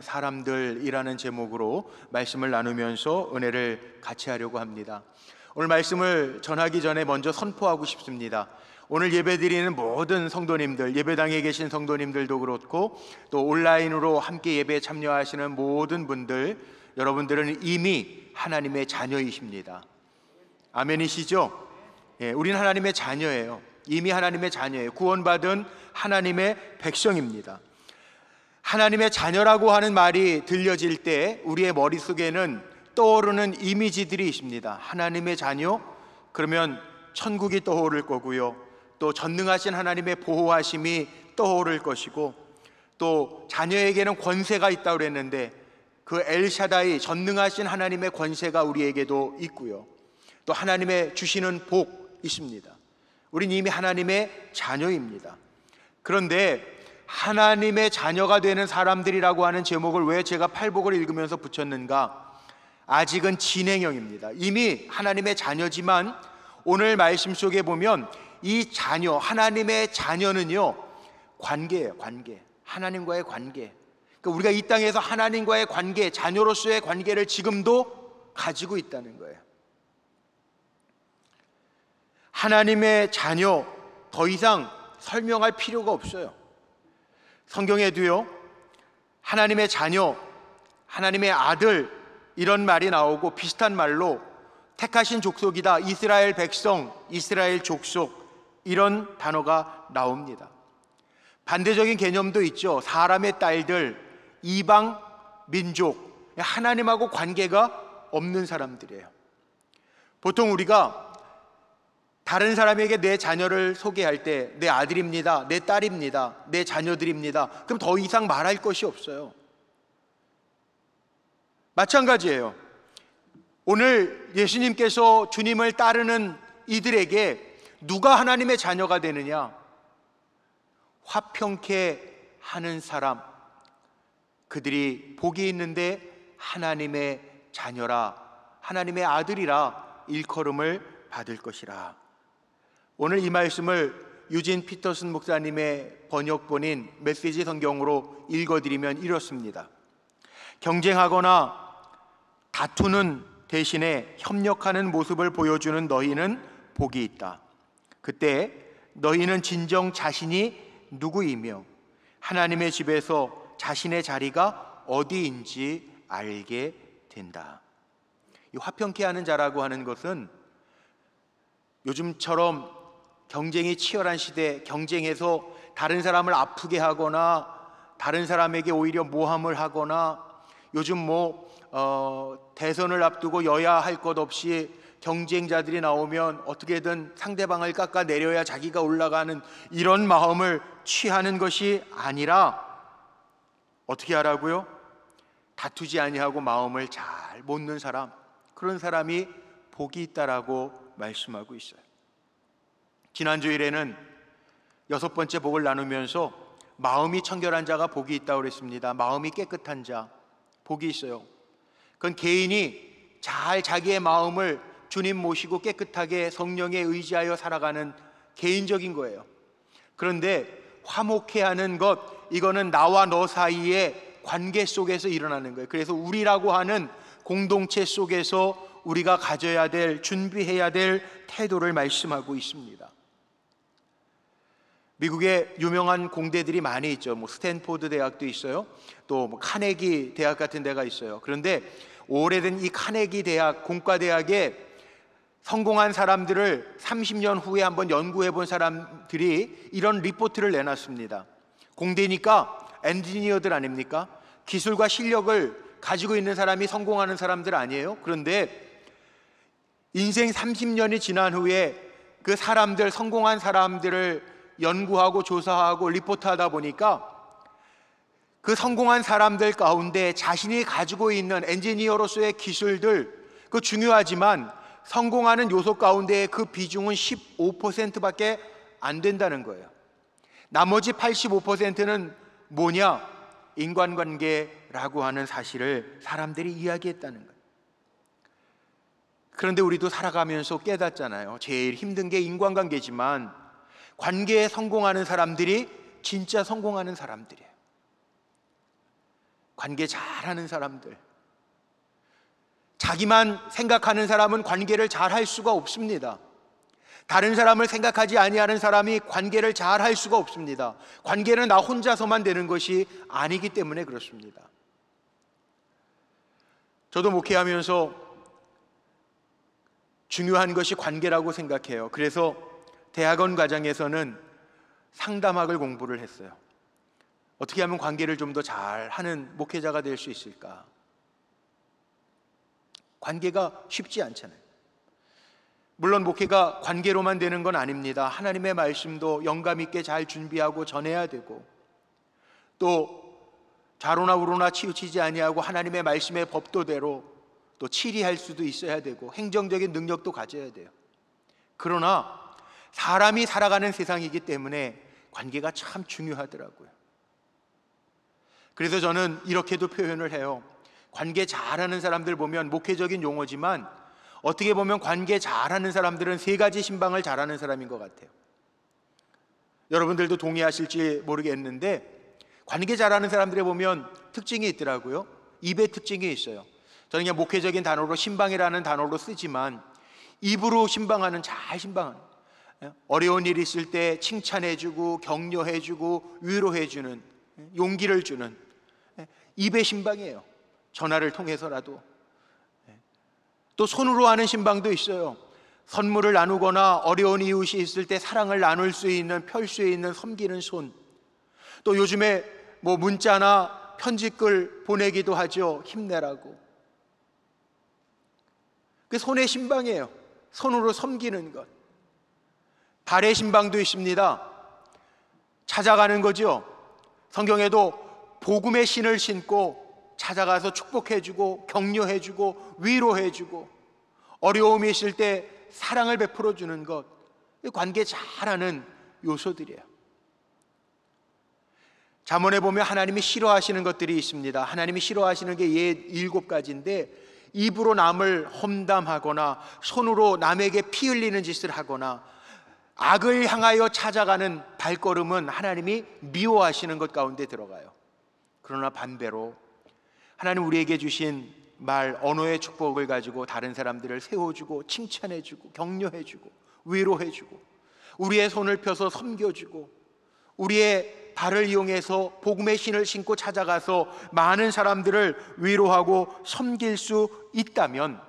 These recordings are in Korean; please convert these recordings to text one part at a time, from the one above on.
사랑하는 사람들이라는 제목으로 말씀을 나누면서 은혜를 같이 하려고 합니다. 오늘 말씀을 전하기 전에 먼저 선포하고 싶습니다. 오늘 예배드리는 모든 성도님들, 예배당에 계신 성도님들도 그렇고 또 온라인으로 함께 예배에 참여하시는 모든 분들, 여러분들은 이미 하나님의 자녀이십니다. 아멘이시죠? 예, 우리는 하나님의 자녀예요. 이미 하나님의 자녀예요. 구원받은 하나님의 백성입니다. 하나님의 자녀라고 하는 말이 들려질 때 우리의 머릿속에는 떠오르는 이미지들이 있습니다. 하나님의 자녀? 그러면 천국이 떠오를 거고요, 또 전능하신 하나님의 보호하심이 떠오를 것이고, 또 자녀에게는 권세가 있다고 그랬는데 그 엘샤다이 전능하신 하나님의 권세가 우리에게도 있고요, 또 하나님의 주시는 복 있습니다. 우린 이미 하나님의 자녀입니다. 그런데 하나님의 자녀가 되는 사람들이라고 하는 제목을 왜 제가 팔복을 읽으면서 붙였는가? 아직은 진행형입니다. 이미 하나님의 자녀지만 오늘 말씀 속에 보면 이 자녀, 하나님의 자녀는요, 관계예요. 관계, 하나님과의 관계. 그러니까 우리가 이 땅에서 하나님과의 관계, 자녀로서의 관계를 지금도 가지고 있다는 거예요. 하나님의 자녀, 더 이상 설명할 필요가 없어요. 성경에도요, 하나님의 자녀, 하나님의 아들, 이런 말이 나오고 비슷한 말로 택하신 족속이다, 이스라엘 백성, 이스라엘 족속, 이런 단어가 나옵니다. 반대적인 개념도 있죠. 사람의 딸들, 이방 민족, 하나님하고 관계가 없는 사람들이에요. 보통 우리가 다른 사람에게 내 자녀를 소개할 때 내 아들입니다, 내 딸입니다, 내 자녀들입니다, 그럼 더 이상 말할 것이 없어요. 마찬가지예요. 오늘 예수님께서 주님을 따르는 이들에게 누가 하나님의 자녀가 되느냐? 화평케 하는 사람, 그들이 복이 있는데 하나님의 자녀라, 하나님의 아들이라 일컬음을 받을 것이라. 오늘 이 말씀을 유진 피터슨 목사님의 번역본인 메시지 성경으로 읽어드리면 이렇습니다. 경쟁하거나 다투는 대신에 협력하는 모습을 보여주는 너희는 복이 있다. 그때 너희는 진정 자신이 누구이며 하나님의 집에서 자신의 자리가 어디인지 알게 된다. 이 화평케 하는 자라고 하는 것은 요즘처럼 경쟁이 치열한 시대, 경쟁해서 다른 사람을 아프게 하거나 다른 사람에게 오히려 모함을 하거나, 요즘 대선을 앞두고 여야 할 것 없이 경쟁자들이 나오면 어떻게든 상대방을 깎아내려야 자기가 올라가는 이런 마음을 취하는 것이 아니라 어떻게 하라고요? 다투지 아니하고 마음을 잘 못 는 사람, 그런 사람이 복이 있다라고 말씀하고 있어요. 지난 주일에는 6번째 복을 나누면서 마음이 청결한 자가 복이 있다고 그랬습니다. 마음이 깨끗한 자, 복이 있어요. 그건 개인이 잘 자기의 마음을 주님 모시고 깨끗하게 성령에 의지하여 살아가는 개인적인 거예요. 그런데 화목해 하는 것, 이거는 나와 너 사이의 관계 속에서 일어나는 거예요. 그래서 우리라고 하는 공동체 속에서 우리가 가져야 될, 준비해야 될 태도를 말씀하고 있습니다. 미국에 유명한 공대들이 많이 있죠. 스탠포드 대학도 있어요. 또 카네기 대학 같은 데가 있어요. 그런데 오래된 이 카네기 대학, 공과대학에 성공한 사람들을 30년 후에 한번 연구해 본 사람들이 이런 리포트를 내놨습니다. 공대니까 엔지니어들 아닙니까? 기술과 실력을 가지고 있는 사람이 성공하는 사람들 아니에요? 그런데 인생 30년이 지난 후에 그 사람들, 성공한 사람들을 연구하고 조사하고 리포트하다 보니까 그 성공한 사람들 가운데 자신이 가지고 있는 엔지니어로서의 기술들, 그 중요하지만 성공하는 요소 가운데 그 비중은 15%밖에 안 된다는 거예요. 나머지 85%는 뭐냐? 인간관계라고 하는 사실을 사람들이 이야기했다는 거예요. 그런데 우리도 살아가면서 깨닫잖아요. 제일 힘든 게 인간관계지만 관계에 성공하는 사람들이 진짜 성공하는 사람들이에요. 관계 잘하는 사람들, 자기만 생각하는 사람은 관계를 잘할 수가 없습니다. 다른 사람을 생각하지 아니하는 사람이 관계를 잘할 수가 없습니다. 관계는 나 혼자서만 되는 것이 아니기 때문에 그렇습니다. 저도 목회하면서 중요한 것이 관계라고 생각해요. 그래서 대학원 과정에서는 상담학을 공부를 했어요. 어떻게 하면 관계를 좀 더 잘하는 목회자가 될 수 있을까? 관계가 쉽지 않잖아요. 물론 목회가 관계로만 되는 건 아닙니다. 하나님의 말씀도 영감 있게 잘 준비하고 전해야 되고, 또 좌로나 우로나 치우치지 아니하고 하나님의 말씀의 법도대로 또 치리할 수도 있어야 되고, 행정적인 능력도 가져야 돼요. 그러나 사람이 살아가는 세상이기 때문에 관계가 참 중요하더라고요. 그래서 저는 이렇게도 표현을 해요. 관계 잘하는 사람들 보면, 목회적인 용어지만 어떻게 보면 관계 잘하는 사람들은 세 가지 신방을 잘하는 사람인 것 같아요. 여러분들도 동의하실지 모르겠는데, 관계 잘하는 사람들에 보면 특징이 있더라고요. 입의 특징이 있어요. 저는 그냥 목회적인 단어로 신방이라는 단어로 쓰지만, 입으로 신방하는, 잘 신방하는, 어려운 일 있을 때 칭찬해주고 격려해주고 위로해주는, 용기를 주는 입의 신방이에요. 전화를 통해서라도. 또 손으로 하는 신방도 있어요. 선물을 나누거나 어려운 이웃이 있을 때 사랑을 나눌 수 있는, 펼 수 있는 섬기는 손. 또 요즘에 문자나 편지글 보내기도 하죠. 힘내라고. 그 손의 신방이에요. 손으로 섬기는 것. 발의 신방도 있습니다. 찾아가는 거죠. 성경에도 복음의 신을 신고 찾아가서 축복해주고 격려해주고 위로해주고, 어려움이 있을 때 사랑을 베풀어주는 것, 관계 잘하는 요소들이에요. 잠언에 보면 하나님이 싫어하시는 것들이 있습니다. 하나님이 싫어하시는 게 7가지인데, 입으로 남을 험담하거나 손으로 남에게 피 흘리는 짓을 하거나 악을 향하여 찾아가는 발걸음은 하나님이 미워하시는 것 가운데 들어가요. 그러나 반대로 하나님 우리에게 주신 말, 언어의 축복을 가지고 다른 사람들을 세워주고 칭찬해주고 격려해주고 위로해주고, 우리의 손을 펴서 섬겨주고, 우리의 발을 이용해서 복음의 신을 신고 찾아가서 많은 사람들을 위로하고 섬길 수 있다면,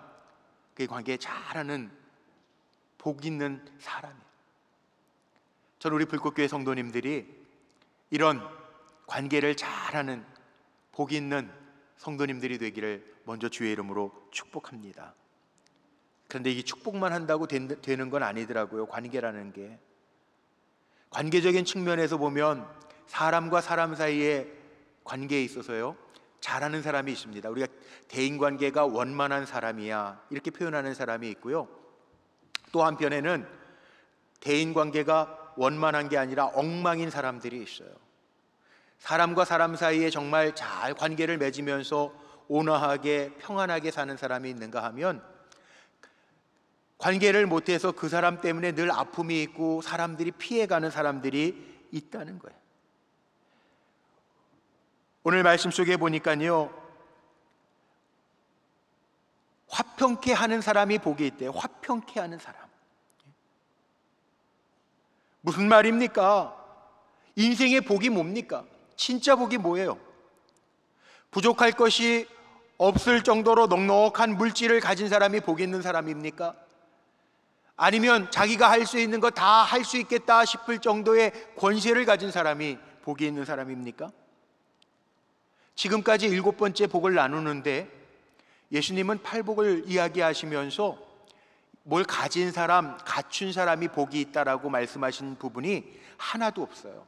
그 관계 잘하는 복 있는 사람이에요. 저는 우리 불꽃교회 성도님들이 이런 관계를 잘하는 복 있는 성도님들이 되기를 먼저 주의 이름으로 축복합니다. 그런데 이 축복만 한다고 되는 건 아니더라고요. 관계라는 게, 관계적인 측면에서 보면 사람과 사람 사이의 관계에 있어서요, 잘하는 사람이 있습니다. 우리가 대인관계가 원만한 사람이야, 이렇게 표현하는 사람이 있고요. 또 한편에는 대인관계가 원만한 게 아니라 엉망인 사람들이 있어요. 사람과 사람 사이에 정말 잘 관계를 맺으면서 온화하게 평안하게 사는 사람이 있는가 하면, 관계를 못해서 그 사람 때문에 늘 아픔이 있고 사람들이 피해가는 사람들이 있다는 거예요. 오늘 말씀 속에 보니까요, 화평케 하는 사람이 복이 있대요. 화평케 하는 사람. 무슨 말입니까? 인생의 복이 뭡니까? 진짜 복이 뭐예요? 부족할 것이 없을 정도로 넉넉한 물질을 가진 사람이 복 있는 사람입니까? 아니면 자기가 할 수 있는 거 다 할 수 있겠다 싶을 정도의 권세를 가진 사람이 복이 있는 사람입니까? 지금까지 7번째 복을 나누는데, 예수님은 8복을 이야기하시면서 뭘 가진 사람, 갖춘 사람이 복이 있다라고 말씀하신 부분이 하나도 없어요.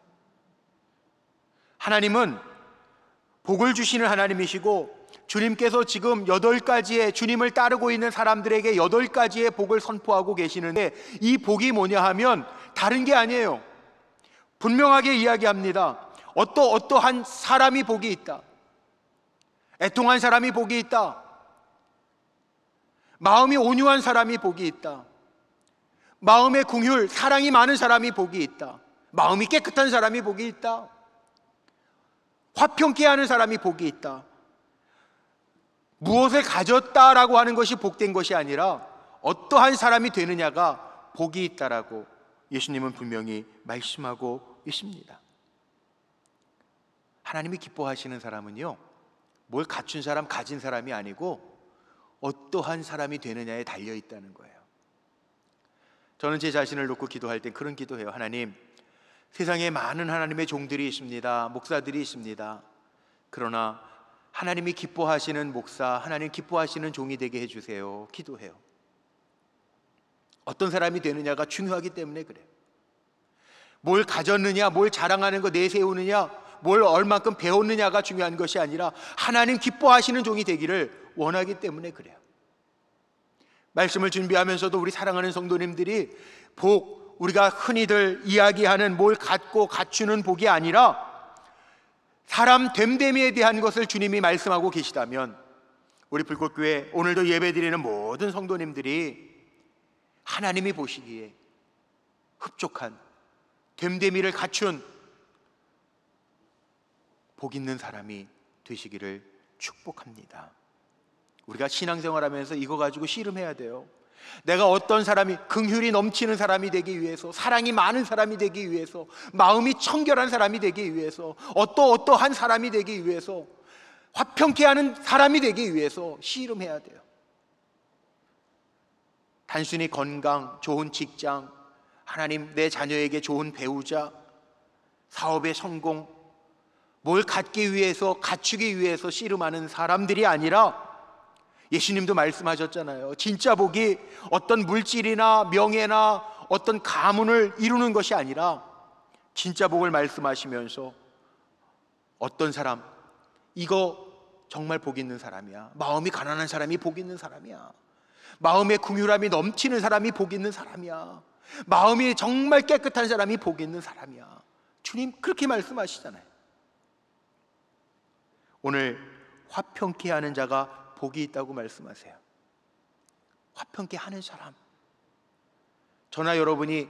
하나님은 복을 주시는 하나님이시고, 주님께서 지금 8가지의, 주님을 따르고 있는 사람들에게 8가지의 복을 선포하고 계시는데, 이 복이 뭐냐 하면 다른 게 아니에요. 분명하게 이야기합니다. 어떠한 사람이 복이 있다. 애통한 사람이 복이 있다. 마음이 온유한 사람이 복이 있다. 마음의 긍휼, 사랑이 많은 사람이 복이 있다. 마음이 깨끗한 사람이 복이 있다. 화평케 하는 사람이 복이 있다. 무엇을 가졌다라고 하는 것이 복된 것이 아니라 어떠한 사람이 되느냐가 복이 있다라고 예수님은 분명히 말씀하고 있습니다. 하나님이 기뻐하시는 사람은요, 뭘 갖춘 사람, 가진 사람이 아니고 어떠한 사람이 되느냐에 달려 있다는 거예요. 저는 제 자신을 놓고 기도할 땐 그런 기도해요. 하나님, 세상에 많은 하나님의 종들이 있습니다. 목사들이 있습니다. 그러나 하나님이 기뻐하시는 목사, 하나님 기뻐하시는 종이 되게 해주세요. 기도해요. 어떤 사람이 되느냐가 중요하기 때문에 그래요. 뭘 가졌느냐, 뭘 자랑하는 거 내세우느냐, 뭘 얼만큼 배웠느냐가 중요한 것이 아니라 하나님 기뻐하시는 종이 되기를 원하기 때문에 그래요. 말씀을 준비하면서도 우리 사랑하는 성도님들이 복, 우리가 흔히들 이야기하는 뭘 갖고 갖추는 복이 아니라 사람 됨됨이에 대한 것을 주님이 말씀하고 계시다면 우리 불꽃교회 오늘도 예배드리는 모든 성도님들이 하나님이 보시기에 흡족한 됨됨이를 갖춘 복 있는 사람이 되시기를 축복합니다. 우리가 신앙생활하면서 이거 가지고 씨름해야 돼요. 내가 어떤 사람이, 긍휼이 넘치는 사람이 되기 위해서, 사랑이 많은 사람이 되기 위해서, 마음이 청결한 사람이 되기 위해서, 어떠한 사람이 되기 위해서, 화평케 하는 사람이 되기 위해서 씨름해야 돼요. 단순히 건강, 좋은 직장, 하나님 내 자녀에게 좋은 배우자, 사업의 성공, 뭘 갖기 위해서, 갖추기 위해서 씨름하는 사람들이 아니라 예수님도 말씀하셨잖아요. 진짜 복이 어떤 물질이나 명예나 어떤 가문을 이루는 것이 아니라 진짜 복을 말씀하시면서 어떤 사람, 이거 정말 복 있는 사람이야. 마음이 가난한 사람이 복 있는 사람이야. 마음에 긍휼함이 넘치는 사람이 복 있는 사람이야. 마음이 정말 깨끗한 사람이 복 있는 사람이야. 주님 그렇게 말씀하시잖아요. 오늘 화평케 하는 자가 복이 있다고 말씀하세요. 화평케 하는 사람, 저나 여러분이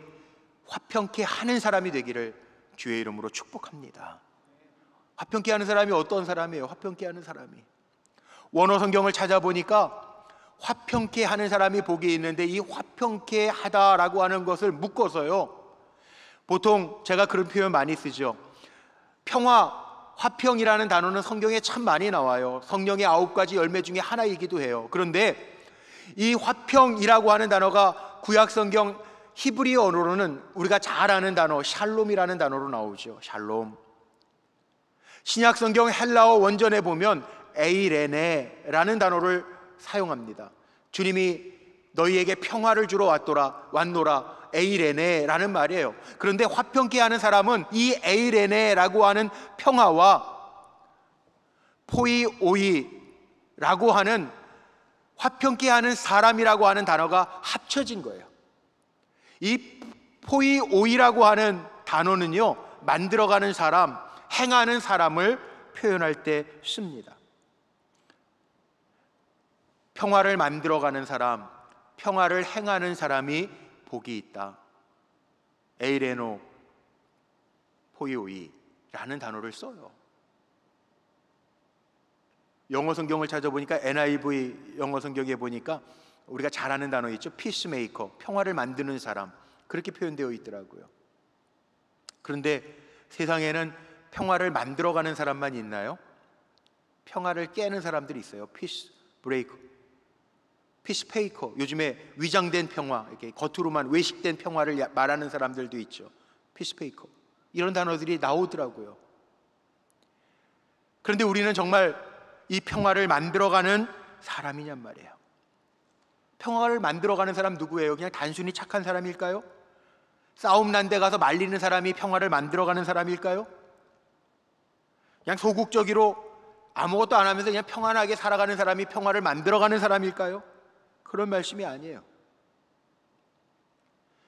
화평케 하는 사람이 되기를 주의 이름으로 축복합니다. 화평케 하는 사람이 어떤 사람이에요? 화평케 하는 사람이, 원어 성경을 찾아보니까 화평케 하는 사람이 복이 있는데 이 화평케 하다라고 하는 것을 묶어서요, 보통 제가 그런 표현 많이 쓰죠. 평화, 화평이라는 단어는 성경에 참 많이 나와요. 성령의 9가지 열매 중에 하나이기도 해요. 그런데 이 화평이라고 하는 단어가 구약 성경 히브리어 언어로는 우리가 잘 아는 단어 샬롬이라는 단어로 나오죠. 샬롬. 신약 성경 헬라어 원전에 보면 에이레네라는 단어를 사용합니다. 주님이 너희에게 평화를 주러 왔노라 에이레네라는 말이에요. 그런데 화평케 하는 사람은 이 에이레네라고 하는 평화와 포이오이라고 하는 화평케 하는 사람이라고 하는 단어가 합쳐진 거예요. 이 포이오이라고 하는 단어는요, 만들어가는 사람, 행하는 사람을 표현할 때 씁니다. 평화를 만들어가는 사람, 평화를 행하는 사람이 복이 있다. 에이레노 포이오이라는 단어를 써요. 영어 성경을 찾아보니까 NIV 영어 성경에 보니까 우리가 잘 아는 단어 있죠. 피스메이커, 평화를 만드는 사람, 그렇게 표현되어 있더라고요. 그런데 세상에는 평화를 만들어가는 사람만 있나요? 평화를 깨는 사람들이 있어요. 피스 브레이커, 피스페이커, 요즘에 위장된 평화, 이렇게 겉으로만 외식된 평화를 말하는 사람들도 있죠. 피스페이커, 이런 단어들이 나오더라고요. 그런데 우리는 정말 이 평화를 만들어가는 사람이냔 말이에요. 평화를 만들어가는 사람 누구예요? 그냥 단순히 착한 사람일까요? 싸움 난 데 가서 말리는 사람이 평화를 만들어가는 사람일까요? 그냥 소극적으로 아무것도 안 하면서 그냥 평안하게 살아가는 사람이 평화를 만들어가는 사람일까요? 그런 말씀이 아니에요.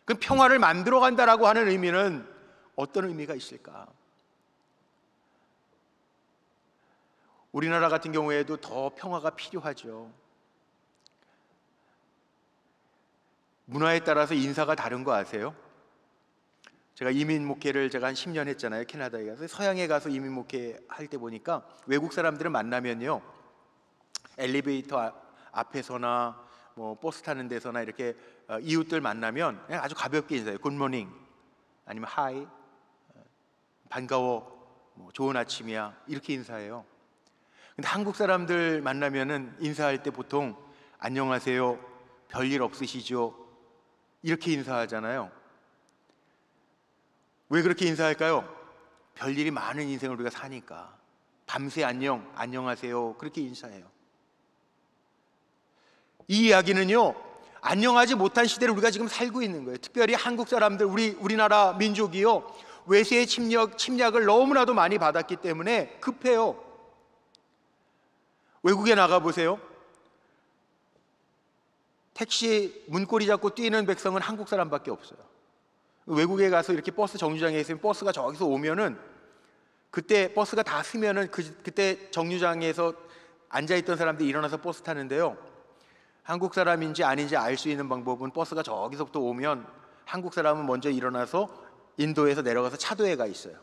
그럼 평화를 만들어간다라고 하는 의미는 어떤 의미가 있을까? 우리나라 같은 경우에도 더 평화가 필요하죠. 문화에 따라서 인사가 다른 거 아세요? 제가 이민 목회를 한 10년 했잖아요. 캐나다에 가서. 서양에 가서 이민 목회 할 때 보니까 외국 사람들을 만나면요, 엘리베이터 앞에서나 뭐 버스 타는 데서나 이렇게 이웃들 만나면 그냥 아주 가볍게 인사해요. 굿모닝 아니면 하이, 반가워, 뭐 좋은 아침이야, 이렇게 인사해요. 근데 한국 사람들 만나면은 인사할 때 보통 안녕하세요, 별일 없으시죠, 이렇게 인사하잖아요. 왜 그렇게 인사할까요? 별일이 많은 인생을 우리가 사니까. 밤새 안녕하세요, 그렇게 인사해요. 이 이야기는요, 안녕하지 못한 시대를 우리가 지금 살고 있는 거예요. 특별히 한국 사람들, 우리나라 민족이요, 외세의 침략을 너무나도 많이 받았기 때문에 급해요. 외국에 나가보세요. 택시 문고리 잡고 뛰는 백성은 한국 사람밖에 없어요. 외국에 가서 이렇게 버스 정류장에 있으면 버스가 저기서 오면은, 그때 버스가 다 쓰면은 그때 정류장에서 앉아있던 사람들이 일어나서 버스 타는데요, 한국 사람인지 아닌지 알 수 있는 방법은 버스가 저기서부터 오면 한국 사람은 먼저 일어나서 인도에서 내려가서 차도에 가 있어요.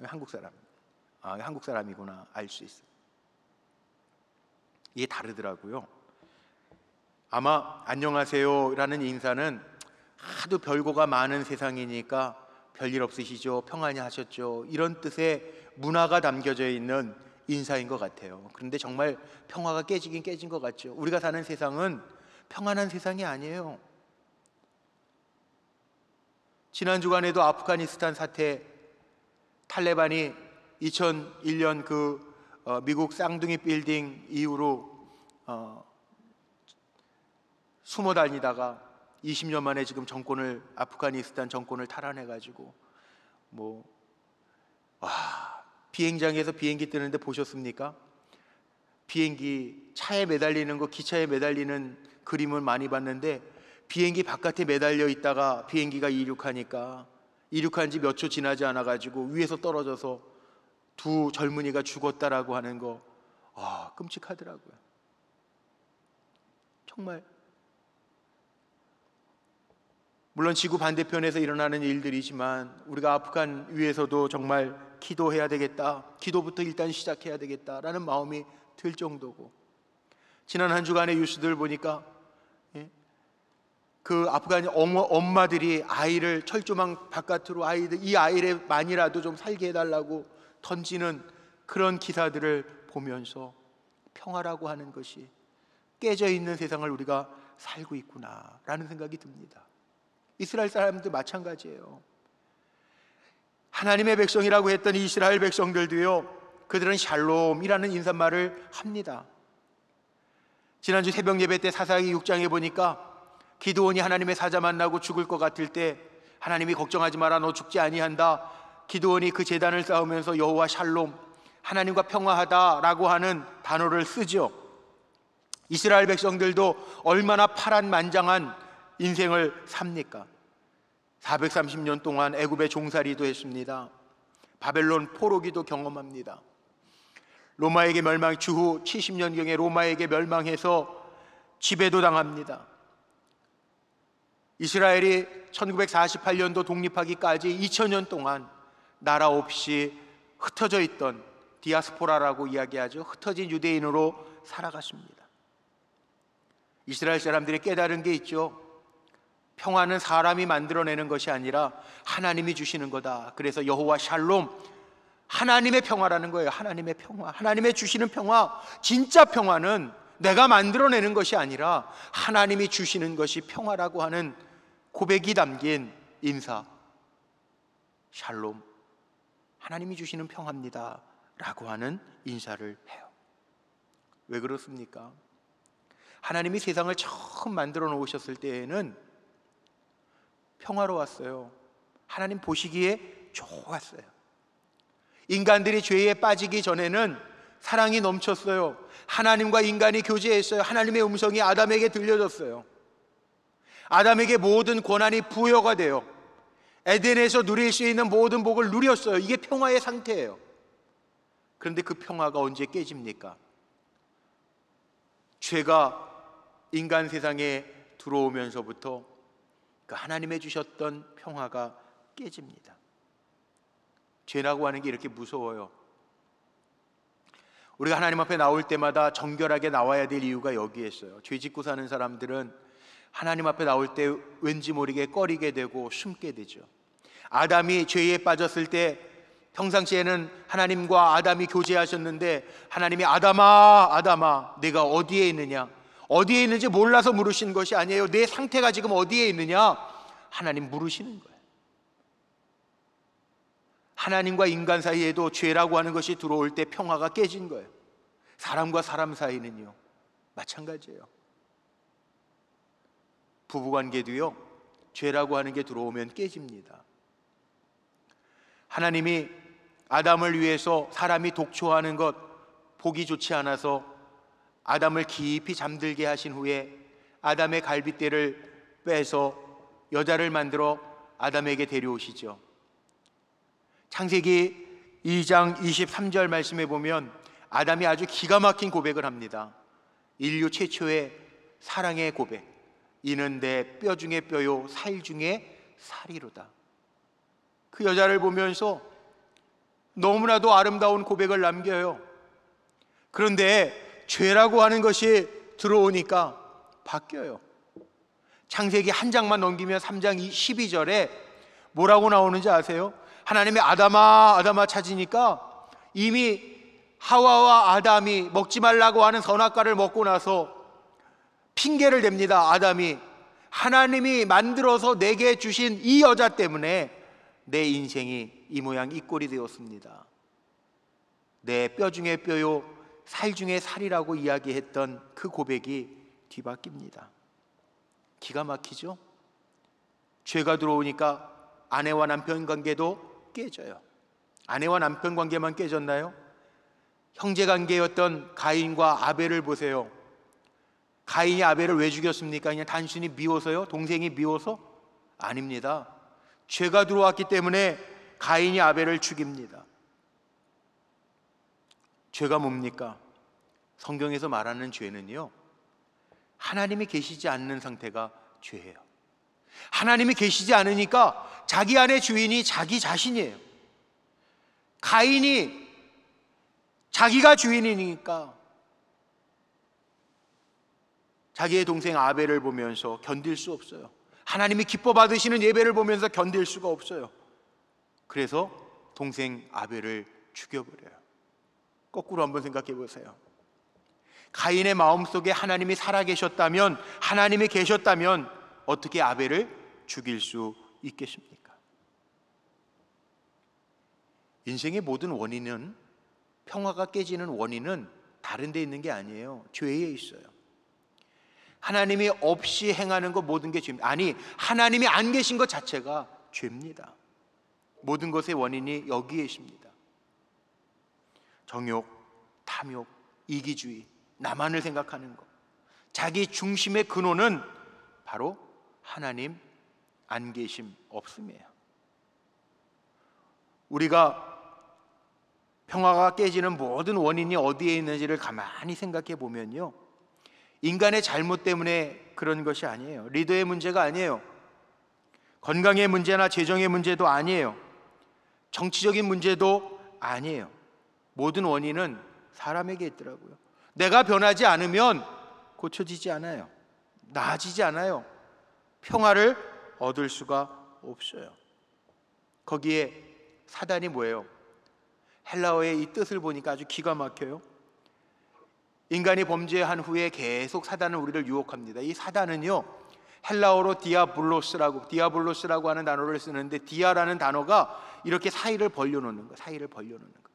한국 사람, 한국 사람이구나 알 수 있어요. 이게 다르더라고요. 아마 안녕하세요라는 인사는 하도 별거가 많은 세상이니까 별일 없으시죠, 평안히 하셨죠, 이런 뜻의 문화가 담겨져 있는 인사인 것 같아요. 그런데 정말 평화가 깨지긴 깨진 것 같죠. 우리가 사는 세상은 평안한 세상이 아니에요. 지난 주간에도 아프가니스탄 사태, 탈레반이 2001년 미국 쌍둥이 빌딩 이후로 숨어 다니다가 20년 만에 지금 아프가니스탄 정권을 탈환해가지고 비행장에서 비행기 뜨는데 보셨습니까? 비행기 차에 매달리는 거, 기차에 매달리는 그림은 많이 봤는데, 비행기 바깥에 매달려 있다가 비행기가 이륙한 지 몇 초 지나지 않아가지고 위에서 떨어져서 두 젊은이가 죽었다라고 하는 거, 끔찍하더라고요. 정말. 물론 지구 반대편에서 일어나는 일들이지만 우리가 아프간 위에서도 정말 기도해야 되겠다, 기도부터 일단 시작해야 되겠다라는 마음이 들 정도고, 지난 한 주간의 뉴스들 보니까 그 아프간 엄마들이 아이를 철조망 바깥으로 이 아이만이라도 좀 살게 해달라고 던지는 그런 기사들을 보면서 평화라고 하는 것이 깨져 있는 세상을 우리가 살고 있구나라는 생각이 듭니다. 이스라엘 사람도 마찬가지예요. 하나님의 백성이라고 했던 이스라엘 백성들도요, 그들은 샬롬이라는 인사말을 합니다. 지난주 새벽 예배 때 사사기 6장에 보니까 기드온이 하나님의 사자 만나고 죽을 것 같을 때 하나님이 걱정하지 마라, 너 죽지 아니한다. 기드온이 그 제단을 쌓으면서 여호와 샬롬, 하나님과 평화하다라고 하는 단어를 쓰죠. 이스라엘 백성들도 얼마나 파란만장한 인생을 삽니까? 430년 동안 애굽의 종살이도 했습니다. 바벨론 포로기도 경험합니다. 로마에게 주후 70년경에 로마에게 멸망해서 지배도 당합니다. 이스라엘이 1948년도 독립하기까지 2000년 동안 나라 없이 흩어져 있던, 디아스포라라고 이야기하죠, 흩어진 유대인으로 살아갔습니다. 이스라엘 사람들이 깨달은 게 있죠. 평화는 사람이 만들어내는 것이 아니라 하나님이 주시는 거다. 그래서 여호와 샬롬, 하나님의 평화라는 거예요. 하나님의 평화, 하나님의 주시는 평화, 진짜 평화는 내가 만들어내는 것이 아니라 하나님이 주시는 것이 평화라고 하는 고백이 담긴 인사, 샬롬, 하나님이 주시는 평화입니다 라고 하는 인사를 해요. 왜 그렇습니까? 하나님이 세상을 처음 만들어 놓으셨을 때에는 평화로웠어요. 하나님 보시기에 좋았어요. 인간들이 죄에 빠지기 전에는 사랑이 넘쳤어요. 하나님과 인간이 교제했어요. 하나님의 음성이 아담에게 들려졌어요. 아담에게 모든 권한이 부여가 돼요. 에덴에서 누릴 수 있는 모든 복을 누렸어요. 이게 평화의 상태예요. 그런데 그 평화가 언제 깨집니까? 죄가 인간 세상에 들어오면서부터 그 하나님의 주셨던 평화가 깨집니다. 죄라고 하는 게 이렇게 무서워요. 우리가 하나님 앞에 나올 때마다 정결하게 나와야 될 이유가 여기에 있어요. 죄 짓고 사는 사람들은 하나님 앞에 나올 때 왠지 모르게 꺼리게 되고 숨게 되죠. 아담이 죄에 빠졌을 때 평상시에는 하나님과 아담이 교제하셨는데 하나님이 아담아 아담아 내가 어디에 있느냐, 어디에 있는지 몰라서 물으신 것이 아니에요. 내 상태가 지금 어디에 있느냐 하나님 물으시는 거예요. 하나님과 인간 사이에도 죄라고 하는 것이 들어올 때 평화가 깨진 거예요. 사람과 사람 사이는요 마찬가지예요. 부부관계도요 죄라고 하는 게 들어오면 깨집니다. 하나님이 아담을 위해서 사람이 독초하는 것 보기 좋지 않아서 아담을 깊이 잠들게 하신 후에 아담의 갈빗대를 빼서 여자를 만들어 아담에게 데려오시죠. 창세기 2장 23절 말씀에 보면 아담이 아주 기가 막힌 고백을 합니다. 인류 최초의 사랑의 고백. 이는 내 뼈 중에 뼈요 살 중에 살이로다. 그 여자를 보면서 너무나도 아름다운 고백을 남겨요. 그런데 죄라고 하는 것이 들어오니까 바뀌어요. 창세기 한 장만 넘기면 3장 12절에 뭐라고 나오는지 아세요? 하나님이 아담아 아담아 찾으니까 이미 하와와 아담이 먹지 말라고 하는 선악과를 먹고 나서 핑계를 댑니다. 아담이 하나님이 만들어서 내게 주신 이 여자 때문에 내 인생이 이 모양 이 꼴이 되었습니다. 내 뼈 중에 뼈요 살 중에 살이라고 이야기했던 그 고백이 뒤바뀝니다. 기가 막히죠? 죄가 들어오니까 아내와 남편 관계도 깨져요. 아내와 남편 관계만 깨졌나요? 형제 관계였던 가인과 아벨을 보세요. 가인이 아벨을 왜 죽였습니까? 그냥 단순히 미워서요? 동생이 미워서? 아닙니다. 죄가 들어왔기 때문에 가인이 아벨을 죽입니다. 죄가 뭡니까? 성경에서 말하는 죄는요 하나님이 계시지 않는 상태가 죄예요. 하나님이 계시지 않으니까 자기 안의 주인이 자기 자신이에요. 가인이 자기가 주인이니까 자기의 동생 아벨을 보면서 견딜 수 없어요. 하나님이 기뻐 받으시는 예배를 보면서 견딜 수가 없어요. 그래서 동생 아벨을 죽여버려요. 거꾸로 한번 생각해 보세요. 가인의 마음속에 하나님이 살아계셨다면, 하나님이 계셨다면 어떻게 아벨을 죽일 수 있겠습니까? 인생의 모든 원인은, 평화가 깨지는 원인은 다른 데 있는 게 아니에요. 죄에 있어요. 하나님이 없이 행하는 것 모든 게 죄입니다. 아니, 하나님이 안 계신 것 자체가 죄입니다. 모든 것의 원인이 여기에 있습니다. 정욕, 탐욕, 이기주의, 나만을 생각하는 것, 자기 중심의 근원은 바로 하나님 안 계심 없음이에요. 우리가 평화가 깨지는 모든 원인이 어디에 있는지를 가만히 생각해 보면요, 인간의 잘못 때문에 그런 것이 아니에요. 리더의 문제가 아니에요. 건강의 문제나 재정의 문제도 아니에요. 정치적인 문제도 아니에요. 모든 원인은 사람에게 있더라고요. 내가 변하지 않으면 고쳐지지 않아요. 나아지지 않아요. 평화를 얻을 수가 없어요. 거기에 사단이 뭐예요? 헬라어의 이 뜻을 보니까 아주 기가 막혀요. 인간이 범죄한 후에 계속 사단은 우리를 유혹합니다. 이 사단은요, 헬라어로 디아블로스라고 하는 단어를 쓰는데, 디아라는 단어가 이렇게 사이를 벌려놓는 거, 사이를 벌려놓는 거.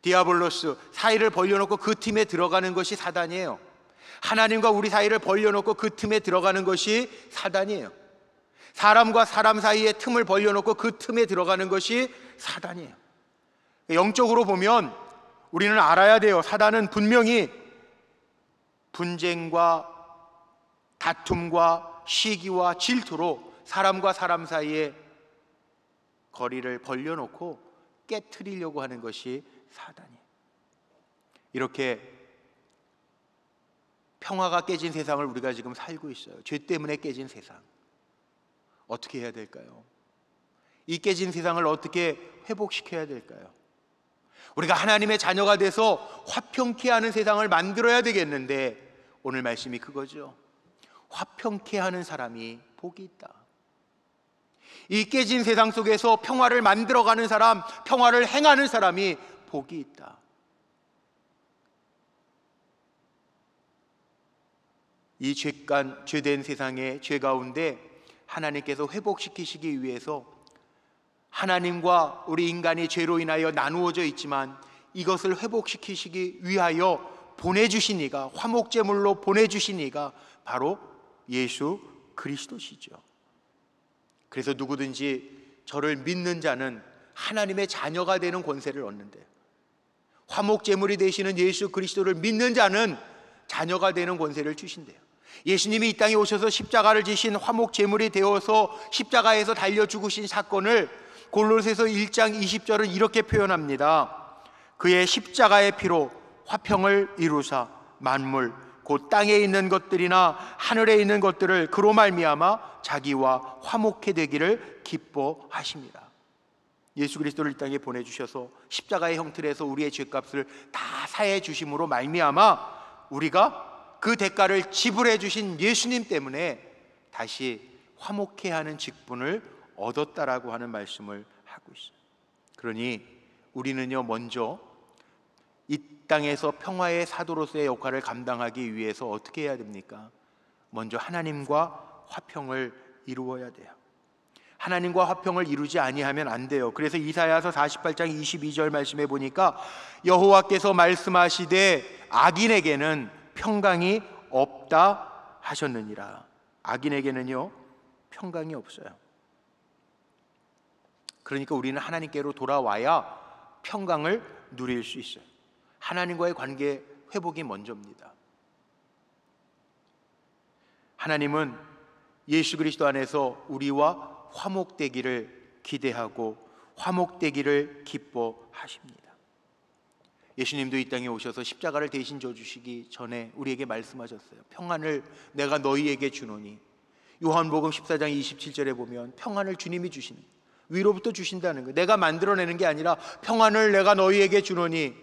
디아블로스, 사이를 벌려놓고 그 틈에 들어가는 것이 사단이에요. 하나님과 우리 사이를 벌려놓고 그 틈에 들어가는 것이 사단이에요. 사람과 사람 사이에 틈을 벌려놓고 그 틈에 들어가는 것이 사단이에요. 영적으로 보면 우리는 알아야 돼요. 사단은 분명히 분쟁과 다툼과 시기와 질투로 사람과 사람 사이에 거리를 벌려놓고 깨트리려고 하는 것이 사단이에요. 이렇게 평화가 깨진 세상을 우리가 지금 살고 있어요. 죄 때문에 깨진 세상. 어떻게 해야 될까요? 이 깨진 세상을 어떻게 회복시켜야 될까요? 우리가 하나님의 자녀가 돼서 화평케 하는 세상을 만들어야 되겠는데, 오늘 말씀이 그거죠. 화평케 하는 사람이 복이 있다. 이 깨진 세상 속에서 평화를 만들어가는 사람, 평화를 행하는 사람이 복이 있다. 이 죄된 세상의 죄 가운데 하나님께서 회복시키시기 위해서 하나님과 우리 인간이 죄로 인하여 나누어져 있지만 이것을 회복시키시기 위하여 보내주신 이가, 화목제물로 보내주신 이가 바로 예수 그리스도시죠. 그래서 누구든지 저를 믿는 자는 하나님의 자녀가 되는 권세를 얻는데요. 화목제물이 되시는 예수 그리스도를 믿는 자는 자녀가 되는 권세를 주신대요. 예수님이 이 땅에 오셔서 십자가를 지신 화목제물이 되어서 십자가에서 달려 죽으신 사건을 골로새서 1장 20절은 이렇게 표현합니다. 그의 십자가의 피로 화평을 이루사 만물 곧 땅에 있는 것들이나 하늘에 있는 것들을 그로 말미암아 자기와 화목해 되기를 기뻐하십니다. 예수 그리스도를 이 땅에 보내주셔서 십자가의 형틀에서 우리의 죄값을 다 사해 주심으로 말미암아 우리가 그 대가를 지불해 주신 예수님 때문에 다시 화목해 하는 직분을 얻었다라고 하는 말씀을 하고 있어요. 그러니 우리는요, 먼저 이 땅에서 평화의 사도로서의 역할을 감당하기 위해서 어떻게 해야 됩니까? 먼저 하나님과 화평을 이루어야 돼요. 하나님과 화평을 이루지 아니하면 안 돼요. 그래서 이사야서 48장 22절 말씀해 보니까 여호와께서 말씀하시되 악인에게는 평강이 없다 하셨느니라. 악인에게는요, 평강이 없어요. 그러니까 우리는 하나님께로 돌아와야 평강을 누릴 수 있어요. 하나님과의 관계 회복이 먼저입니다. 하나님은 예수 그리스도 안에서 우리와 화목되기를 기대하고 화목되기를 기뻐하십니다. 예수님도 이 땅에 오셔서 십자가를 대신 져주시기 전에 우리에게 말씀하셨어요. 평안을 내가 너희에게 주노니. 요한복음 14장 27절에 보면 평안을 주님이 주시는, 위로부터 주신다는 거예요. 내가 만들어내는 게 아니라 평안을 내가 너희에게 주노니,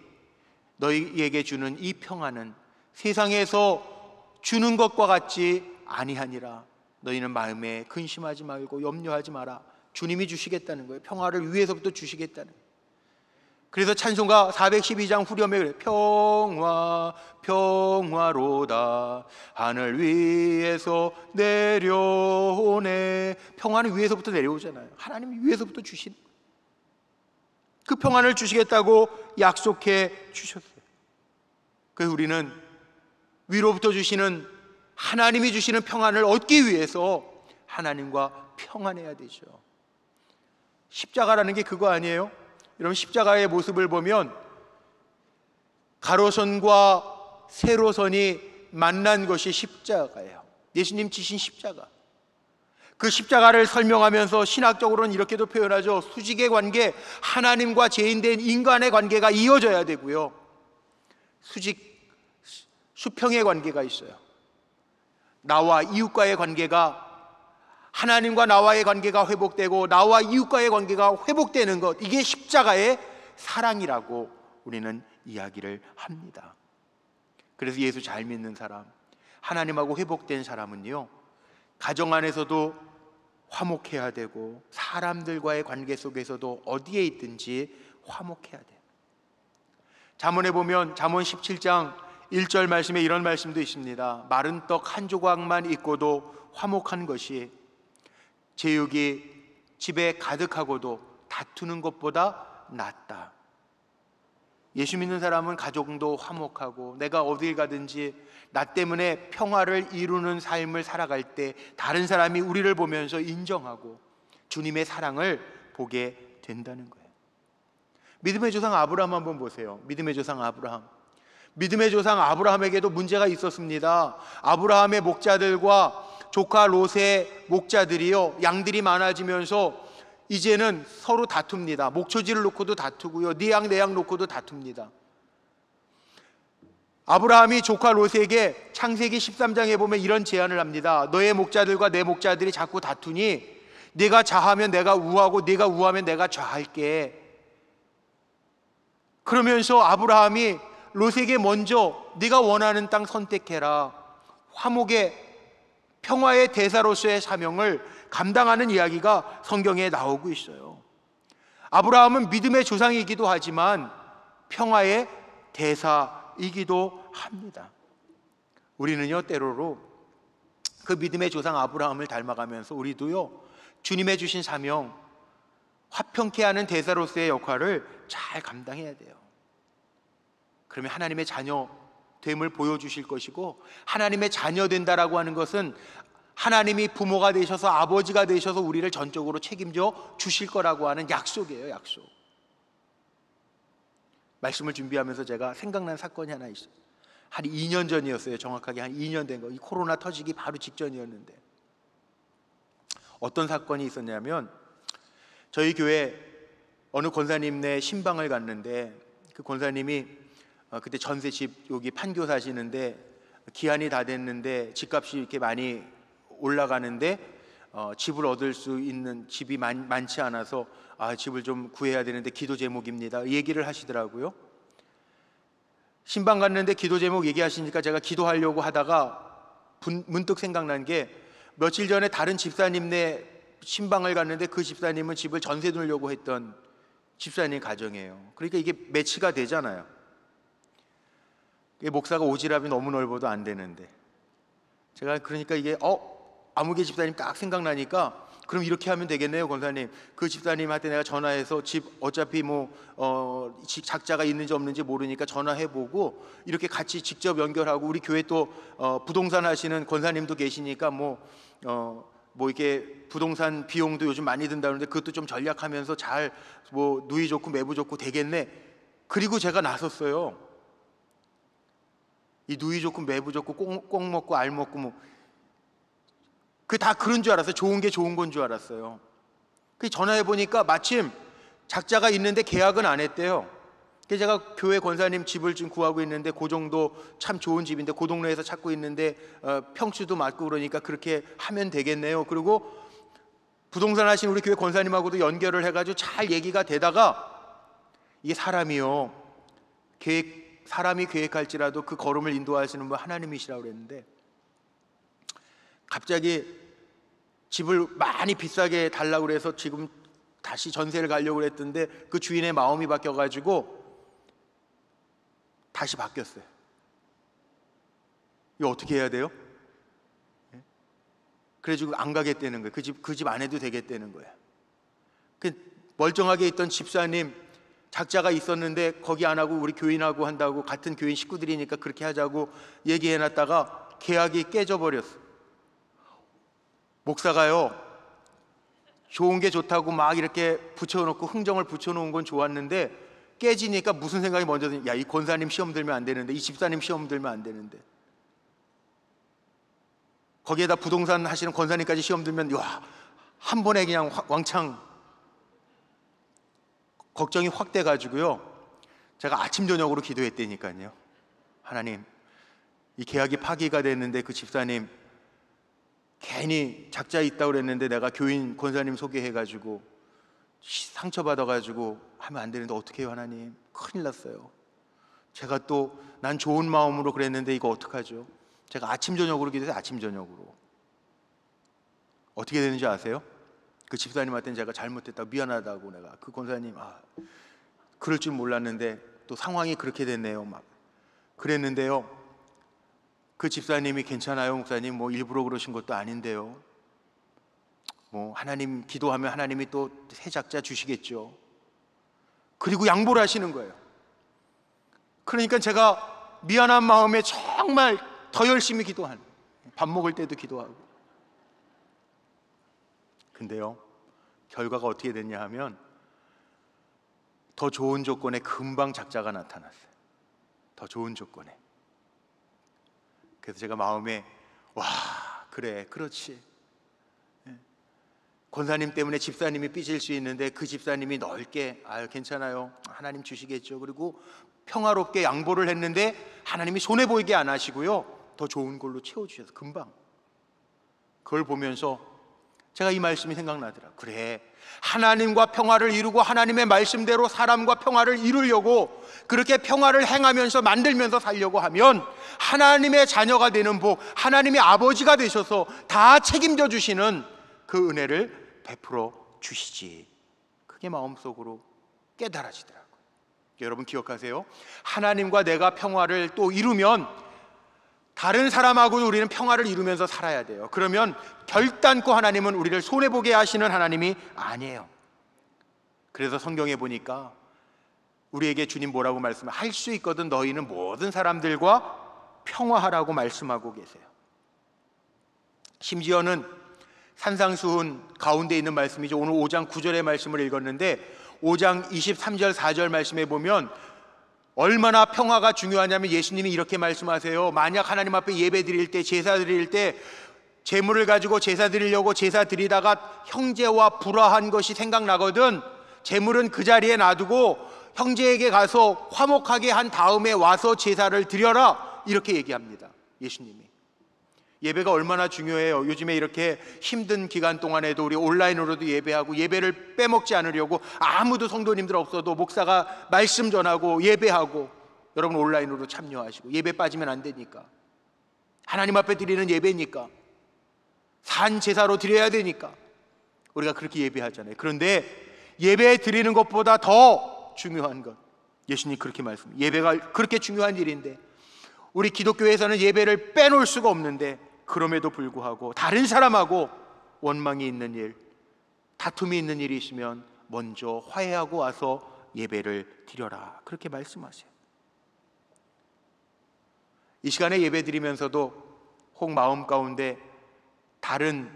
너희에게 주는 이 평안은 세상에서 주는 것과 같지 아니하니라. 너희는 마음에 근심하지 말고 염려하지 마라. 주님이 주시겠다는 거예요. 평화를 위에서부터 주시겠다는 거예요. 그래서 찬송가 412장 후렴에 그래요. 평화 평화로다 하늘 위에서 내려오네. 평화는 위에서부터 내려오잖아요. 하나님이 위에서부터 주신 그 평안을 주시겠다고 약속해 주셨어요. 그래서 우리는 위로부터 주시는 하나님이 주시는 평안을 얻기 위해서 하나님과 평안해야 되죠. 십자가라는 게 그거 아니에요? 여러분, 십자가의 모습을 보면 가로선과 세로선이 만난 것이 십자가예요. 예수님 지신 십자가. 그 십자가를 설명하면서 신학적으로는 이렇게도 표현하죠. 수직의 관계, 하나님과 죄인된 인간의 관계가 이어져야 되고요, 수평의 관계가 있어요. 나와 이웃과의 관계가, 하나님과 나와의 관계가 회복되고 나와 이웃과의 관계가 회복되는 것, 이게 십자가의 사랑이라고 우리는 이야기를 합니다. 그래서 예수 잘 믿는 사람, 하나님하고 회복된 사람은요, 가정 안에서도 화목해야 되고 사람들과의 관계 속에서도 어디에 있든지 화목해야 돼요. 잠언에 보면 잠언 17장 1절 말씀에 이런 말씀도 있습니다. 마른 떡 한 조각만 있고도 화목한 것이 제육이 집에 가득하고도 다투는 것보다 낫다. 예수 믿는 사람은 가족도 화목하고 내가 어딜 가든지 나 때문에 평화를 이루는 삶을 살아갈 때 다른 사람이 우리를 보면서 인정하고 주님의 사랑을 보게 된다는 거예요. 믿음의 조상 아브라함 한번 보세요. 믿음의 조상 아브라함. 믿음의 조상 아브라함에게도 문제가 있었습니다. 아브라함의 목자들과 조카 롯의 목자들이요, 양들이 많아지면서 이제는 서로 다툽니다. 목초지를 놓고도 다투고요, 네 양 내 양 놓고도 다툽니다. 아브라함이 조카 롯에게 창세기 13장에 보면 이런 제안을 합니다. 너의 목자들과 내 목자들이 자꾸 다투니 네가 좌하면 내가 우하고 네가 우하면 내가 좌할게. 그러면서 아브라함이 롯에게 먼저 네가 원하는 땅 선택해라, 화목의 평화의 대사로서의 사명을 감당하는 이야기가 성경에 나오고 있어요. 아브라함은 믿음의 조상이기도 하지만 평화의 대사이기도 합니다. 우리는요, 때로로 그 믿음의 조상 아브라함을 닮아가면서 우리도요, 주님의 주신 사명, 화평케 하는 대사로서의 역할을 잘 감당해야 돼요. 그러면 하나님의 자녀 됨을 보여주실 것이고, 하나님의 자녀 된다라고 하는 것은 하나님이 부모가 되셔서, 아버지가 되셔서 우리를 전적으로 책임져 주실 거라고 하는 약속이에요, 약속. 말씀을 준비하면서 제가 생각난 사건이 하나 있어요. 한 2년 전이었어요. 정확하게 한 2년 된 거. 이 코로나 터지기 바로 직전이었는데, 어떤 사건이 있었냐면, 저희 교회 어느 권사님네 신방을 갔는데, 그 권사님이 그때 전세집 여기 판교 사시는데 기한이 다 됐는데 집값이 이렇게 많이 올라가는데 집을 얻을 수 있는 집이 많지 않아서 집을 좀 구해야 되는데 기도 제목입니다, 얘기를 하시더라고요. 신방 갔는데 기도 제목 얘기하시니까 제가 기도하려고 하다가 문득 생각난 게, 며칠 전에 다른 집사님네 신방을 갔는데 그 집사님은 집을 전세 두려고 했던 집사님 가정이에요. 그러니까 이게 매치가 되잖아요. 목사가 오지랖이 너무 넓어도 안 되는데, 제가 그러니까 이게 아무개 집사님 딱 생각나니까, 그럼 이렇게 하면 되겠네요, 권사님. 그 집사님한테 내가 전화해서 집 어차피 작자가 있는지 없는지 모르니까 전화해보고 이렇게 같이 직접 연결하고, 우리 교회 또 부동산 하시는 권사님도 계시니까 이렇게 부동산 비용도 요즘 많이 든다는데 그것도 좀 전략하면서 잘 누이 좋고 매부 좋고 되겠네. 그리고 제가 나섰어요. 이 누이 좋고 매부 좋고 꼭 먹고 알 먹고 그 다 그런 줄 알았어요. 좋은 게 좋은 건 줄 알았어요. 그 전화해 보니까 마침 작자가 있는데 계약은 안 했대요. 그래서 제가 교회 권사님 집을 지금 구하고 있는데, 그 정도 참 좋은 집인데 그 동네에서 찾고 있는데 평수도 맞고 그러니까 그렇게 하면 되겠네요. 그리고 부동산 하신 우리 교회 권사님하고도 연결을 해가지고 잘 얘기가 되다가, 이게 사람이 계획할지라도 그 걸음을 인도하시는 분 하나님이시라고 그랬는데, 갑자기 집을 많이 비싸게 달라고 그래서 지금 다시 전세를 가려고 그랬던데 그 주인의 마음이 바뀌어가지고 다시 바뀌었어요. 이거 어떻게 해야 돼요? 그래가지고 안 가겠다는 거예요. 그 집 안 해도 되겠다는 거예요. 그 멀쩡하게 있던 집사님, 작자가 있었는데 거기 안 하고 우리 교인하고 한다고, 같은 교인 식구들이니까 그렇게 하자고 얘기해놨다가 계약이 깨져버렸어. 목사가요, 좋은 게 좋다고 막 이렇게 붙여놓고 흥정을 붙여놓은 건 좋았는데 깨지니까 무슨 생각이 먼저 드냐, 이 권사님 시험 들면 안 되는데, 이 집사님 시험 들면 안 되는데, 거기에다 부동산 하시는 권사님까지 시험 들면 한 번에 그냥 왕창 걱정이 확 돼가지고요, 제가 아침 저녁으로 기도했다니까요. 하나님, 이 계약이 파기가 됐는데 그 집사님 괜히 작자 있다고 그랬는데 내가 교인 권사님 소개해가지고 상처받아가지고 하면 안 되는데 어떻게 해요, 하나님? 큰일 났어요. 제가 또 난 좋은 마음으로 그랬는데 이거 어떡하죠? 제가 아침 저녁으로 기도해서 아침 저녁으로 어떻게 되는지 아세요? 그 집사님한테는 제가 잘못했다고, 미안하다고, 내가 그 권사님 그럴 줄 몰랐는데 또 상황이 그렇게 됐네요 막 그랬는데요, 그 집사님이 괜찮아요 목사님, 일부러 그러신 것도 아닌데요, 하나님 기도하면 하나님이 또 새 작자 주시겠죠. 그리고 양보를 하시는 거예요. 그러니까 제가 미안한 마음에 정말 더 열심히 기도하는, 밥 먹을 때도 기도하고. 근데요, 결과가 어떻게 됐냐 하면 더 좋은 조건에 금방 작자가 나타났어요. 더 좋은 조건에. 그래서 제가 마음에 그래, 그렇지, 권사님 때문에 집사님이 삐질 수 있는데 그 집사님이 넓게 괜찮아요, 하나님 주시겠죠. 그리고 평화롭게 양보를 했는데 하나님이 손해보이게 안 하시고요, 더 좋은 걸로 채워주셔서 금방. 그걸 보면서 제가 이 말씀이 생각나더라고요. 그래, 하나님과 평화를 이루고 하나님의 말씀대로 사람과 평화를 이루려고 그렇게 평화를 행하면서 만들면서 살려고 하면 하나님의 자녀가 되는 복, 하나님의 아버지가 되셔서 다 책임져 주시는 그 은혜를 베풀어 주시지. 그게 마음속으로 깨달아지더라고요. 여러분 기억하세요. 하나님과 내가 평화를 또 이루면 다른 사람하고 우리는 평화를 이루면서 살아야 돼요. 그러면 결단코 하나님은 우리를 손해보게 하시는 하나님이 아니에요. 그래서 성경에 보니까 우리에게 주님 뭐라고 말씀을 할 수 있거든 너희는 모든 사람들과 평화하라고 말씀하고 계세요. 심지어는 산상수훈 가운데 있는 말씀이죠. 오늘 5장 9절의 말씀을 읽었는데 5장 23절 4절 말씀에 보면 얼마나 평화가 중요하냐면 예수님이 이렇게 말씀하세요. 만약 하나님 앞에 예배 드릴 때, 제사 드릴 때 제물을 가지고 제사 드리려고 제사 드리다가 형제와 불화한 것이 생각나거든 제물은 그 자리에 놔두고 형제에게 가서 화목하게 한 다음에 와서 제사를 드려라, 이렇게 얘기합니다. 예수님이. 예배가 얼마나 중요해요. 요즘에 이렇게 힘든 기간 동안에도 우리 온라인으로도 예배하고 예배를 빼먹지 않으려고 아무도 성도님들 없어도 목사가 말씀 전하고 예배하고 여러분 온라인으로 참여하시고 예배 빠지면 안 되니까 하나님 앞에 드리는 예배니까 산 제사로 드려야 되니까 우리가 그렇게 예배하잖아요. 그런데 예배 드리는 것보다 더 중요한 것, 예수님 그렇게 말씀해요. 예배가 그렇게 중요한 일인데 우리 기독교에서는 예배를 빼놓을 수가 없는데 그럼에도 불구하고 다른 사람하고 원망이 있는 일, 다툼이 있는 일이 있으면 먼저 화해하고 와서 예배를 드려라, 그렇게 말씀하세요. 이 시간에 예배 드리면서도 혹 마음 가운데 다른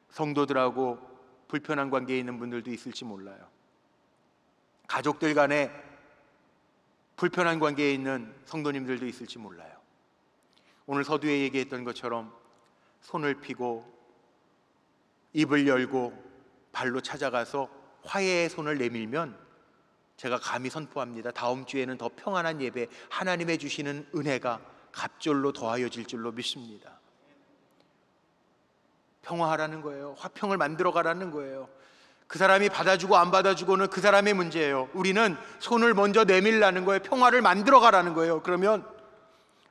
성도들하고 불편한 관계에 있는 분들도 있을지 몰라요. 가족들 간에 불편한 관계에 있는 성도님들도 있을지 몰라요. 오늘 서두에 얘기했던 것처럼 손을 펴고 입을 열고 발로 찾아가서 화해의 손을 내밀면 제가 감히 선포합니다. 다음 주에는 더 평안한 예배, 하나님의 주시는 은혜가 갑절로 더하여질 줄로 믿습니다. 평화하라는 거예요. 화평을 만들어 가라는 거예요. 그 사람이 받아주고 안 받아주고는 그 사람의 문제예요. 우리는 손을 먼저 내밀라는 거예요. 평화를 만들어 가라는 거예요. 그러면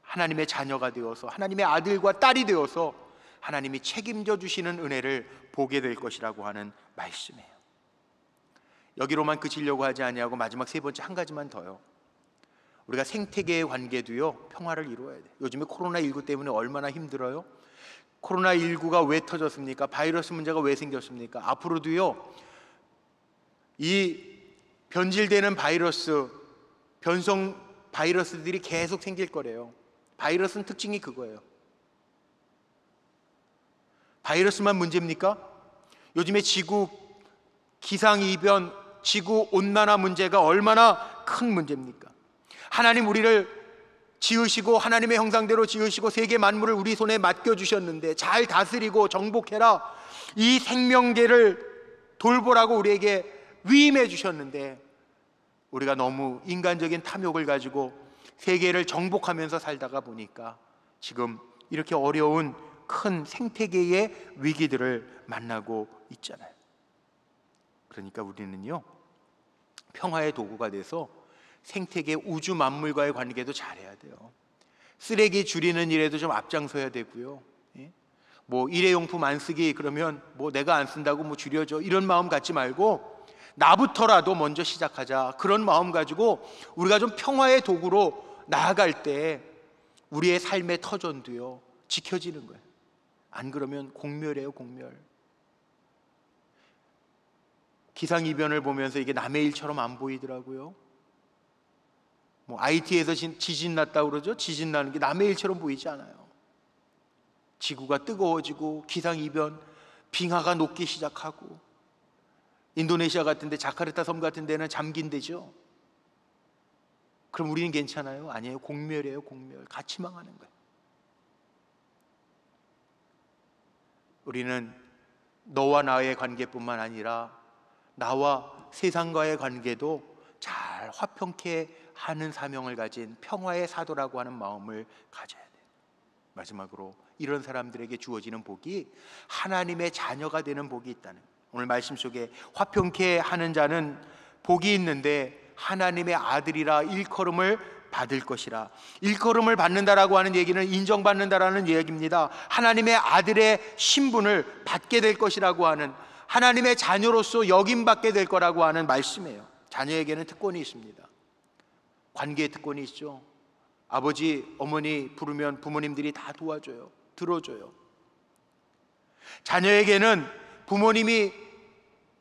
하나님의 자녀가 되어서 하나님의 아들과 딸이 되어서 하나님이 책임져 주시는 은혜를 보게 될 것이라고 하는 말씀이에요. 여기로만 그치려고 하지 아니하고 마지막 세 번째 한 가지만 더요. 우리가 생태계의 관계도요 평화를 이루어야 돼요. 요즘에 코로나19 때문에 얼마나 힘들어요. 코로나19가 왜 터졌습니까? 바이러스 문제가 왜 생겼습니까? 앞으로도요 이 변질되는 바이러스, 변성 바이러스들이 계속 생길 거래요. 바이러스는 특징이 그거예요. 바이러스만 문제입니까? 요즘에 지구 기상이변, 지구 온난화 문제가 얼마나 큰 문제입니까? 하나님 우리를 지으시고 하나님의 형상대로 지으시고 세계 만물을 우리 손에 맡겨주셨는데 잘 다스리고 정복해라, 이 생명계를 돌보라고 우리에게 위임해 주셨는데 우리가 너무 인간적인 탐욕을 가지고 세계를 정복하면서 살다가 보니까 지금 이렇게 어려운 큰 생태계의 위기들을 만나고 있잖아요. 그러니까 우리는요 평화의 도구가 돼서 생태계 우주 만물과의 관계도 잘해야 돼요. 쓰레기 줄이는 일에도 좀 앞장서야 되고요. 뭐 일회용품 안 쓰기 그러면 뭐 내가 안 쓴다고 뭐 줄여줘 이런 마음 갖지 말고 나부터라도 먼저 시작하자, 그런 마음 가지고 우리가 좀 평화의 도구로 나아갈 때 우리의 삶의 터전도요 지켜지는 거예요. 안 그러면 공멸이에요, 공멸. 기상이변을 보면서 이게 남의 일처럼 안 보이더라고요. 뭐 IT에서 지진 났다고 그러죠. 지진 나는 게 남의 일처럼 보이지 않아요. 지구가 뜨거워지고 기상이변, 빙하가 녹기 시작하고 인도네시아 같은 데, 자카르타 섬 같은 데는 잠긴대죠. 그럼 우리는 괜찮아요? 아니에요. 공멸이에요, 공멸. 같이 망하는 거예요. 우리는 너와 나의 관계뿐만 아니라 나와 세상과의 관계도 잘 화평케 하는 사명을 가진 평화의 사도라고 하는 마음을 가져야 돼요. 마지막으로 이런 사람들에게 주어지는 복이 하나님의 자녀가 되는 복이 있다는, 오늘 말씀 속에 화평케 하는 자는 복이 있는데 하나님의 아들이라 일컬음을 받을 것이라. 일컬음을 받는다라고 하는 얘기는 인정받는다라는 얘기입니다. 하나님의 아들의 신분을 받게 될 것이라고 하는, 하나님의 자녀로서 여김받게 될 거라고 하는 말씀이에요. 자녀에게는 특권이 있습니다. 관계의 특권이 있죠. 아버지, 어머니 부르면 부모님들이 다 도와줘요. 들어줘요. 자녀에게는 부모님이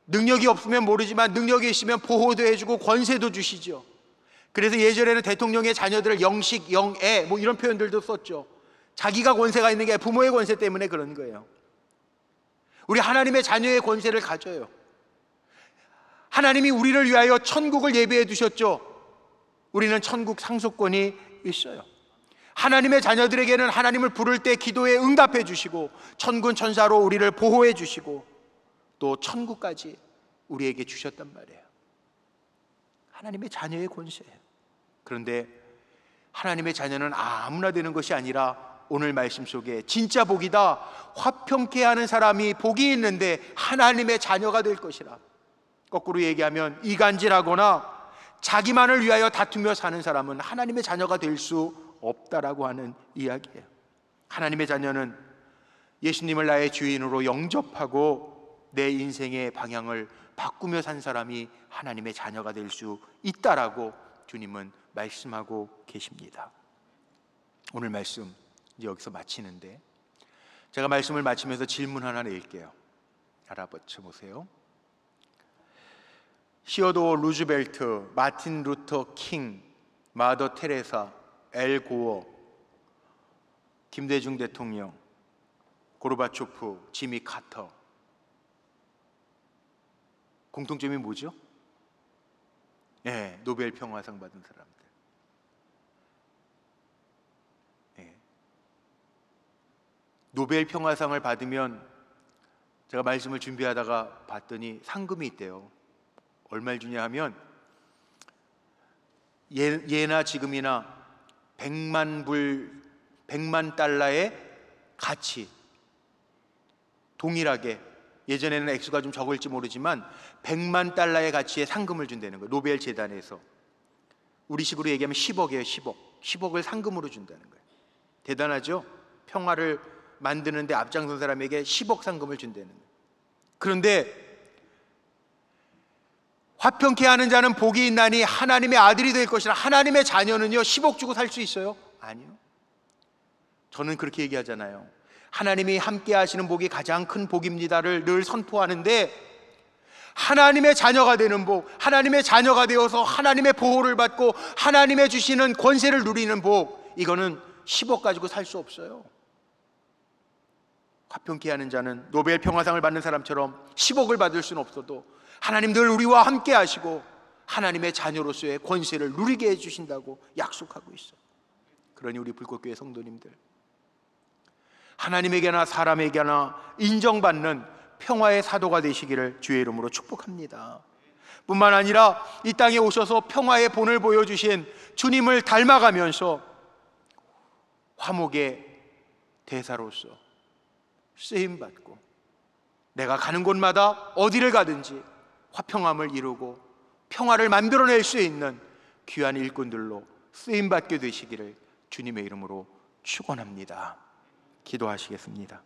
능력이 없으면 모르지만 능력이 있으면 보호도 해주고 권세도 주시죠. 그래서 예전에는 대통령의 자녀들을 영식, 영애 뭐 이런 표현들도 썼죠. 자기가 권세가 있는 게 부모의 권세 때문에 그런 거예요. 우리 하나님의 자녀의 권세를 가져요. 하나님이 우리를 위하여 천국을 예비해 두셨죠. 우리는 천국 상속권이 있어요. 하나님의 자녀들에게는 하나님을 부를 때 기도에 응답해 주시고 천군 천사로 우리를 보호해 주시고 또 천국까지 우리에게 주셨단 말이에요. 하나님의 자녀의 권세예요. 그런데 하나님의 자녀는 아무나 되는 것이 아니라 오늘 말씀 속에 진짜 복이다, 화평케 하는 사람이 복이 있는데 하나님의 자녀가 될 것이라. 거꾸로 얘기하면 이간질하거나 자기만을 위하여 다투며 사는 사람은 하나님의 자녀가 될 수 없다라고 하는 이야기예요. 하나님의 자녀는 예수님을 나의 주인으로 영접하고 내 인생의 방향을 바꾸며 산 사람이 하나님의 자녀가 될 수 있다라고 주님은 말씀하고 계십니다. 오늘 말씀 이제 여기서 마치는데, 제가 말씀을 마치면서 질문 하나 낼게요. 알아맞혀 보세요. 시어도어 루즈벨트, 마틴 루터 킹, 마더 테레사, 엘 고어, 김대중 대통령, 고르바초프, 지미 카터, 공통점이 뭐죠? 노벨 평화상 받은 사람들. 노벨 평화상을 받으면, 제가 말씀을 준비하다가 봤더니 상금이 있대요. 얼마를 주냐 하면 예나 지금이나 100만 달러의 가치, 동일하게, 예전에는 액수가 좀 적을지 모르지만 100만 달러의 가치의 상금을 준다는 거예요. 노벨 재단에서. 우리 식으로 얘기하면 10억이에요. 10억을 상금으로 준다는 거예요. 대단하죠? 평화를 만드는데 앞장선 사람에게 10억 상금을 준다는 거예요. 그런데 화평케 하는 자는 복이 있나니 하나님의 아들이 될 것이라. 하나님의 자녀는요 10억 주고 살 수 있어요? 아니요. 저는 그렇게 얘기하잖아요. 하나님이 함께 하시는 복이 가장 큰 복입니다를 늘 선포하는데, 하나님의 자녀가 되는 복, 하나님의 자녀가 되어서 하나님의 보호를 받고 하나님의 주시는 권세를 누리는 복, 이거는 10억 가지고 살 수 없어요. 화평케 하는 자는 노벨 평화상을 받는 사람처럼 10억을 받을 수는 없어도 하나님 늘 우리와 함께 하시고 하나님의 자녀로서의 권세를 누리게 해주신다고 약속하고 있어요. 그러니 우리 불꽃교회 성도님들, 하나님에게나 사람에게나 인정받는 평화의 사도가 되시기를 주의 이름으로 축복합니다. 뿐만 아니라 이 땅에 오셔서 평화의 본을 보여주신 주님을 닮아가면서 화목의 대사로서 쓰임받고 내가 가는 곳마다 어디를 가든지 화평함을 이루고 평화를 만들어낼 수 있는 귀한 일꾼들로 쓰임받게 되시기를 주님의 이름으로 축원합니다. 기도하시겠습니다.